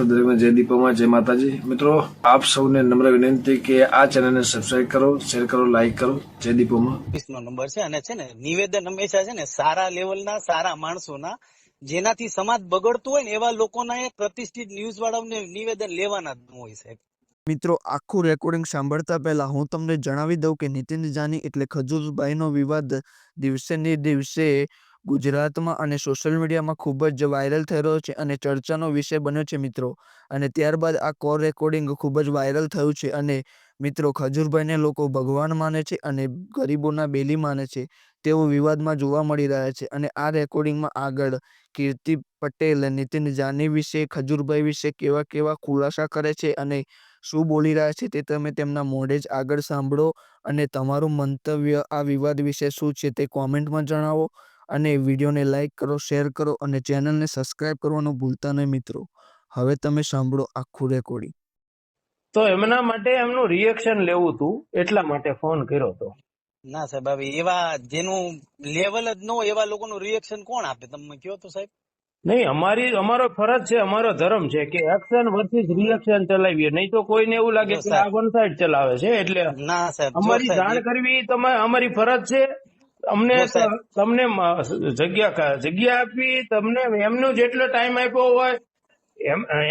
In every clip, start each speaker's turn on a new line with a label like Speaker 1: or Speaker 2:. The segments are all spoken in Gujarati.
Speaker 1: જય દીપોમાં જય માતાજી મિત્રો, આપ સૌને નમ્ર વિનંતી કે આ ચેનલને સબસ્ક્રાઇબ કરો, શેર કરો, લાઈક કરો. જય દીપોમાં
Speaker 2: નો નંબર છે અને છે ને નિવેદન હંમેશા છે ને સારા લેવલના સારા માણસોના, જેનાથી સમાજ બગડતું હોય ને એવા લોકોના એક પ્રતિષ્ઠિત ન્યૂઝ વાળાઓને નિવેદન લેવાના જ હોય સાહેબ.
Speaker 3: મિત્રો, આખું રેકોર્ડિંગ સાંભળતા પહેલા હું તમને જણાવી દઉં કે નીતિન જાની એટલે ખજૂરભાઈનો વિવાદ દિવસે ને દિવસે ગુજરાતમાં અને સોશિયલ મીડિયામાં ખૂબ જ વાયરલ થઈ રહ્યો છે અને ચર્ચાનો વિષય બન્યો છે મિત્રો. અને ત્યારબાદ આ કોલ રેકોર્ડિંગ ખૂબ જ વાયરલ થયું છે અને મિત્રો, ખજૂરભાઈને લોકો ભગવાન માને છે અને ગરીબોના બેલી માને છે તેવો વિવાદમાં જોવા મળી રહ્યા છે. અને આ રેકોર્ડિંગમાં આગળ કીર્તિ પટેલ નીતિન જાની વિશે, ખજૂરભાઈ વિશે કેવા કેવા ખુલાસા કરે છે અને શું બોલી રહ્યા છે તે તમે તેમના મોઢે જ આગળ સાંભળો. અને તમારું મંતવ્ય આ વિવાદ વિશે શું છે તે કોમેન્ટમાં જણાવો અને વિડીયોને લાઇક કરો, શેર કરો અને ચેનલને સબસ્ક્રાઇબ કરવાનું ભૂલતા નહીં મિત્રો. હવે તમે સાંભળો આખું રેકોર્ડિંગ.
Speaker 4: તો એમના માટે એમનું રિએક્શન લેવું હતું, એટલા માટે ફોન કર્યો હતો.
Speaker 2: ના સાહેબ, હવે એવા જેનું લેવલ જ ન હોય એવા લોકોનું રિએક્શન કોણ આપે, તમે કહો તો સાહેબ.
Speaker 4: નહીં, અમારો ફરજ છે, અમારો ધર્મ છે કે એક્શન વર્સિસ રિએક્શન ચલાવીએ. નહીં તો કોઈને એવું લાગે કે આ વન સાઈડ ચલાવે છે. એટલે
Speaker 2: ના સાહેબ,
Speaker 4: અમારી જાણ કરવી અમારી ફરજ છે. અમને તમને જગ્યા આપી, તમને એમનો જેટલો ટાઈમ આપ્યો હોય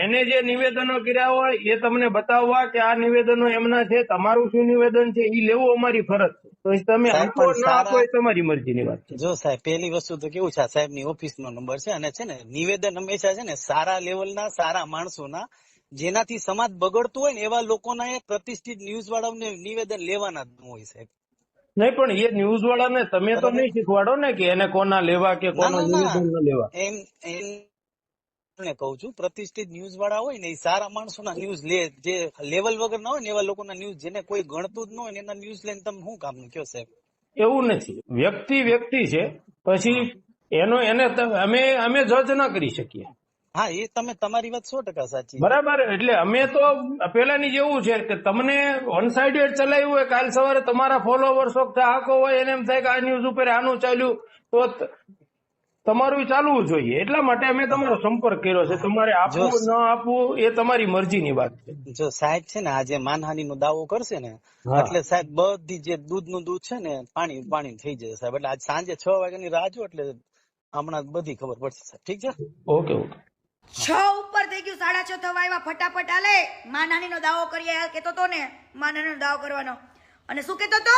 Speaker 4: એને જે નિવેદનો કર્યા હોય એ તમને બતાવવા કે આ નિવેદનો એમના છે, તમારું શું નિવેદન છે એ લેવું અમારી ફરજ છે. તો તમે આપો ના આપો એ તમારી મરજીની વાત છે.
Speaker 2: જો સાહેબ, પહેલી વસ્તુ તો કેવું છે, સાહેબ ની ઓફિસ નો નંબર છે અને છે ને નિવેદન હંમેશા છે ને સારા લેવલના સારા માણસોના, જેનાથી સમાજ બગડતું હોય ને એવા લોકોના એક પ્રતિષ્ઠિત ન્યૂઝ વાળાઓને નિવેદન લેવાના જ હોય સાહેબ.
Speaker 4: નહીં, પણ એ ન્યૂઝ વાળાને તમે તો નહીં શીખવાડો ને કે એને કોના લેવા કે કોના નિવેદન ન લેવા.
Speaker 2: એમ કહું છું, પ્રતિષ્ઠિત ન્યૂઝ વાળા હોય ને એ સારા માણસોના ન્યૂઝ લે, જે લેવલ વગર ના હોય ને એવા લોકોના ન્યૂઝ, જેને કોઈ ગણતું જ ન હોય એના ન્યૂઝ લઈને તમે શું કામ કયો સાહેબ?
Speaker 4: એવું નથી, વ્યક્તિ છે, પછી એને અમે જજ ના કરી શકીએ.
Speaker 2: હા, એ તમે તમારી વાત 100% સાચી,
Speaker 4: બરાબર. એટલે અમે તો પેલાની જેવું છે કે તમને વન સાઇડેડ ચલાવ્યું હોય, કાલ સવારે તમારા ફોલોવર્સો ચાહકો હોય એને એમ થાય કે આ ન્યૂઝ ઉપર આનું ચાલ્યું તો તમારું ચાલવું જોઈએ. એટલા માટે અમે તમારો સંપર્ક કર્યો છે. તમારે આપવું ન આપવું એ તમારી મરજીની વાત છે.
Speaker 2: જો સાહેબ છે ને આજે માનહાનિ નો દાવો કરશે ને એટલે સાહેબ બધી જે દૂધનું દૂધ છે ને પાણી થઈ જશે સાહેબ. એટલે આજ સાંજે 6 વાગ્યાની રાહ જો, એટલે હમણાં બધી ખબર પડશે સાહેબ. ઠીક છે?
Speaker 4: ઓકે.
Speaker 5: 6 ઉપર થઈ ગયું, 6:30 થવા આવ્યા. ફટાફટ હાલે, માનહાનિ નો દાવો કરીએ કેતો તો ને, માનહાનિ નો દાવો કરવાનો. અને શું કેતો તો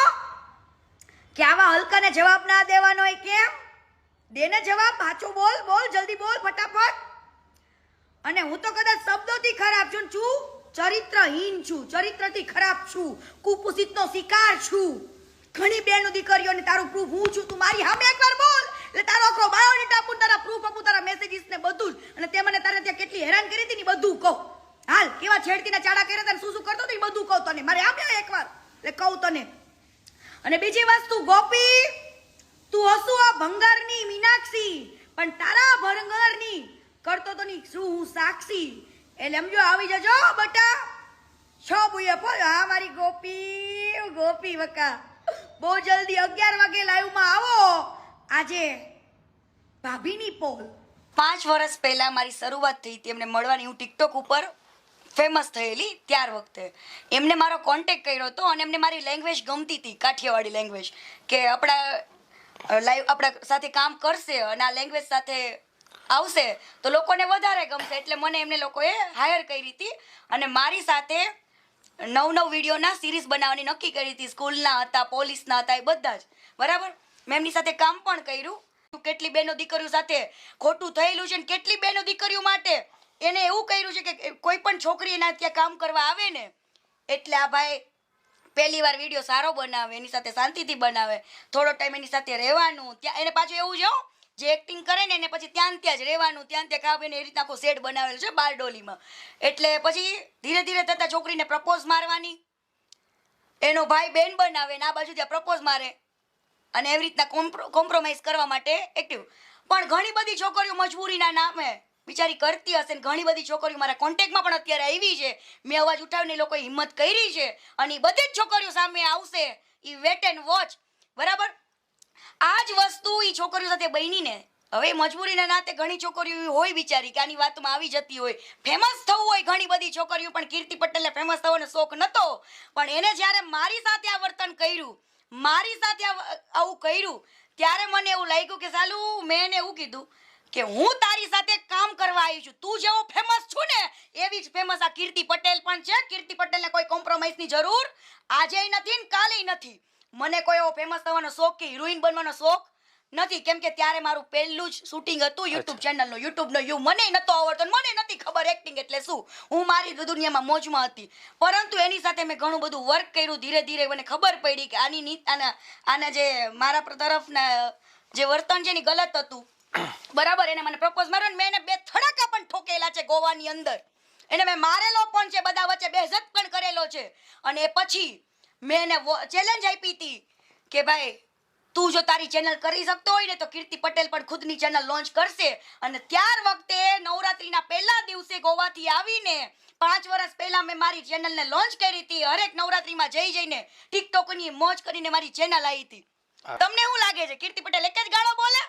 Speaker 5: કે આવા હલકાને જવાબ ના દેવાનો હોય. કેમ? દેને જવાબ, સાચો બોલ જલ્દી બોલ, ફટાફટ. અને હું તો કદાચ શબ્દોથી ખરાબ છું, ચરિત્રહીન છું, ચરિત્રથી ખરાબ છું, કુપુષિતનો શિકાર છું. ઘણી બેનો દીકરીઓને તારું પ્રૂફ હું છું, તું મારી સામે એકવાર બોલ એટલે તારો આખો બાયોડેટા આપું, તારા પ્રૂફ આપું, તારા મેસેજીસ ને બધું જ. અને તે મને તારે ત્યાં કેટલી હેરાન કરી હતી ને બધું કહું. હાલ, કેવા છેડતીના ચાડા કર્યા હતા, શું કરતો હતો એ બધું કહું તને. મારે આપ્યા એકવાર એટલે કહું તને. અને બીજી વસ્તુ, ગોપી, તું હસુ આ ભંગારની મીનાક્ષી, પણ તારા ભંગારની કરતો તો ની શું હું સાક્ષી. એટલે સમજો, આવી જજો બટા. 6 બુએ પર. હા મારી ગોપી વકા, બહુ જલ્દી 11 વાગે લાઈવ માં આવો. આજે ભાભીની પોલ 5 વર્ષ પહેલા મારી શરૂઆત થઈ હતી એમને મળવાની. હું ટિકટોક ઉપર ફેમસ થયેલી ત્યાર વખતે એમને મારો કોન્ટેક્ટ કર્યો હતો અને એમને મારી લેંગ્વેજ ગમતી હતી, કાઠિયાવાડી લેંગ્વેજ, કે આપણા સાથે કામ કરશે અને આ લેંગ્વેજ સાથે આવશે તો લોકોને વધારે ગમશે. એટલે મને એમને લોકોએ હાયર કરી હતી અને મારી સાથે 9 વિડીયોના સિરીઝ બનાવવાની નક્કી કરી હતી. સ્કૂલના હતા, પોલીસના હતા, એ બધા જ. બરાબર, મેં એમની સાથે કામ પણ કર્યું. કેટલી બહેનો દીકરીઓ સાથે ખોટું થયેલું છે ને કેટલી બહેનો દીકરીઓ માટે એને એવું કર્યું છે કે કોઈ પણ છોકરી એના ત્યાં કામ કરવા આવે ને એટલે આ ભાઈ પહેલી વાર વિડીયો સારો બનાવે, એની સાથે શાંતિથી બનાવે, થોડો ટાઈમ એની સાથે રહેવાનું. ત્યાં એને પાછું એવું છે જે એક્ટિંગ કરે ને એને પછી ત્યાં જ રહેવાનું, ત્યાં ખાવે ને, એ રીતના આખો સેટ બનાવેલો છે બારડોલીમાં. એટલે પછી ધીરે ધીરે થતા છોકરીને પ્રપોઝ મારવાની, એનો ભાઈ બેન બનાવે ને આ બાજુ ત્યાં પ્રપોઝ મારે અને એવી રીતના કોમ્પ્રોમાઇઝ કરવા માટે એક્ટિવ. પણ ઘણી બધી છોકરીઓ મજબૂરીના નામે બિચારી કરતી હશે ને ઘણી બધી છોકરીઓ મારા કોન્ટેક્ટમાં પણ અત્યારે આવી છે. મેં અવાજ ઉઠાવીને લોકોએ હિંમત કરી છે અને બધી જ છોકરીઓ સામે આવશે. એ વેટ એન્ડ વોચ. બરાબર, આ જ વસ્તુ એ છોકરીઓ સાથે બનીને હવે મજબૂરીના નાતે ઘણી છોકરીઓ એવી હોય બિચારી કે આની વાતમાં આવી જતી હોય, ફેમસ થવું હોય ઘણી બધી છોકરીઓ, પણ કીર્તિ પટેલને ફેમસ થવાનો શોખ નતો, પણ એને જ્યારે મારી સાથે આ વર્તન કર્યું, મારી સાથે આવું કર્યું, ત્યારે મને એવું લાગ્યું કે સાલું મેં એને એવું કીધું કે હું તારી સાથે કામ કરવા આવી છું, તું જેવો ફેમસ છું ને એવી જ ફેમસ આ કીર્તિ પટેલ પણ છે. કીર્તિ પટેલને કોઈ કોમ્પ્રોમાઇઝની જરૂર આજે નથી ને કાલે નથી. મને કોઈ એવો ફેમસ થવાનો શોખ કે હિરોઈન બનવાનો શોખ નથી, કેમ કે ત્યારે મારું પહેલું જ શૂટિંગ હતું યુટ્યુબ ચેનલનું. યુટ્યુબનો યુ મને નતો આવડતો, મને નથી ખબર એક્ટિંગ એટલે શું, હું મારી દુનિયામાં મોજમાં હતી. પરંતુ એની સાથે મેં ઘણું બધું વર્ક કર્યું. ધીરે ધીરે મને ખબર પડી કે આના જે મારા તરફના જે વર્તન છે એની ગલત હતું. બરાબર, એને મને પ્રપોઝ માર્યો ને મેં એને 2 થડાકા પણ ઠોકેલા છે ગોવાની અંદર. એને મેં મારેલો પણ છે, બધા વચ્ચે બેઝત પણ કરેલો છે. અને પછી મેં એને ચેલેન્જ આપી હતી કે ભાઈ તું જો તારી ચેનલ કરી શકતો હોય ને તો કીર્તિ પટેલ પણ ખુદની ચેનલ લોન્ચ કરશે. અને ત્યાર વખતે નવરાત્રીના પહેલા દિવસે ગોવાથી આવીને 5 વર્ષ પહેલા મેં મારી ચેનલને લોન્ચ કરી હતી. હરેક નવરાત્રીમાં જઈને ટિકટોકની મોજ કરીને મારી ચેનલ આવી હતી. તમને શું લાગે છે કીર્તિ પટેલ એક જ ગાળો બોલે?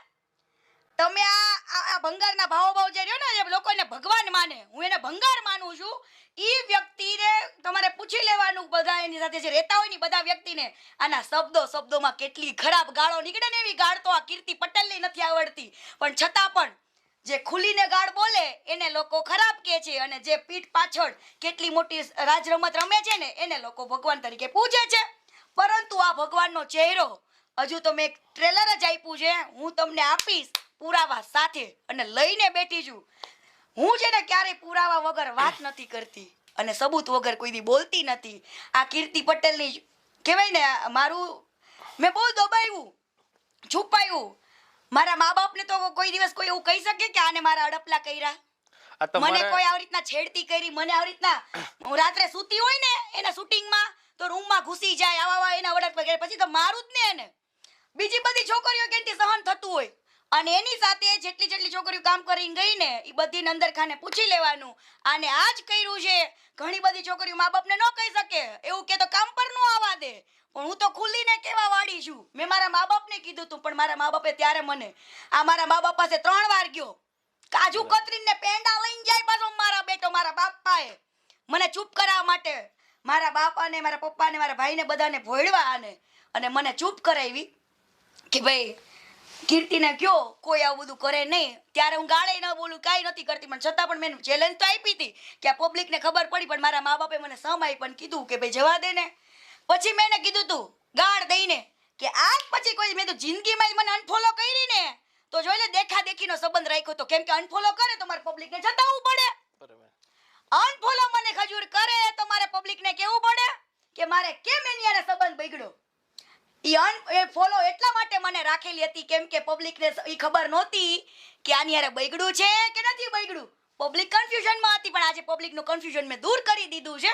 Speaker 5: તમે આ ભંગારના ભાવ જે રહ્યો ને, જે લોકોને ભગવાન માને, હું એને ભંગાર માનું છું, ઈ વ્યક્તિને તમારે પૂછી લેવાનું, બધા એની સાથે જે રહેતા હોય ને બધા વ્યક્તિને આના શબ્દોમાં કેટલી ખરાબ ગાળો નીકળે ને એવી ગાળ તો આ કીર્તિ પટેલને નથી આવડતી. પણ છતાં પણ જે ખુલીને ગાળ બોલે એને લોકો ખરાબ કહે છે, અને જે પીઠ પાછળ કેટલી મોટી રાજરમત રમે છે ને એને લોકો ભગવાન તરીકે પૂજે છે. પરંતુ આ ભગવાનનો ચહેરો હજુ તો મેં એક ટ્રેલર જ આપ્યું છે, હું તમને આપીશ પુરાવા સાથે અને લઈને બેઠી છું. હું છે ને ક્યારેય પુરાવા વગર વાત નથી કરતી અને સબૂત વગર કોઈ દી બોલતી નથી. આ કીર્તિ પટેલની કહેવાય ને મારું મેં બહુ દબાવ્યું, છુપાયું. મારા મા બાપને તો કોઈ દિવસ કોઈ એવું કહી શકે કે આને મારા અડપલા કર્યા? મને કોઈ આવી રીતના છેડતી કરી, મને આવી રીતના હું રાત્રે સૂતી હોય ને એના શૂટિંગમાં તો રૂમમાં ઘૂસી જાય, આવા એના વડક પછી તો મારું જ ને એને. બીજી બધી છોકરીઓ કેટલી સહન થતું હોય, અને એની સાથે જેટલી છોકરીઓ કામ કરીને ગઈ ને એ બધી અંદર ખાને પૂછી લેવાનું આને આ જ કર્યું છે. ઘણી બધી છોકરીઓ મા બાપને ન કહી શકે, એવું કે તો કામ પર ન આવવા દે, પણ હું તો ખુલ્લીને કેવા વાળી છું. મેં મારા મા બાપને કીધું હતું, પણ મારા મા બાપે ત્યારે મને મારા મા બાપ પાસે 3 વાર ગયો, કાજુ કતરીને પેંડા લઈને જાય પાછો મારા બેટો. મારા બાપાએ મને ચૂપ કરાવવા માટે મારા બાપાને, મારા પપ્પાને, મારા ભાઈને બધાને ભોળવા અને મને ચૂપ કરાવી કે ભાઈ કીર્તિને કયો કોઈ આવું બધું કરે નહીં. ત્યારે હું ગાળે ન બોલું, કાંઈ નથી કરતી, પણ છતાં પણ મેં ચેલેન્જ તો આપી હતી કે આ પબ્લિકને ખબર પડી. પણ મારા મા બાપે મને સમાય પણ કીધું કે ભાઈ જવા દે ને. પછી મેં એને કીધું તું ગાળ દઈને કે આજ પછી કોઈ મેં તો જિંદગીમાં મને અનફોલો કરી ને તો જોઈ લે, દેખા દેખીનો સંબંધ રાખ્યો તો, કેમ કે અનફોલો કરે તો મારે પબ્લિકને જતાવવું પડે. અનફોલો મને ખજૂર કરે તો મારે પબ્લિકને કહેવું પડે કે મારે કેમ એની હારે સંબંધ બગડ્યો. એ ફોલો એટલા માટે મને રાખેલી હતી કેમ કે પબ્લિકને એ ખબર નહોતી કે આની હારે બગડ્યું છે કે નથી બગડ્યું. પબ્લિક કન્ફ્યુઝનમાં હતી, પણ આજે પબ્લિકનું કન્ફ્યુઝન મેં દૂર કરી દીધું છે.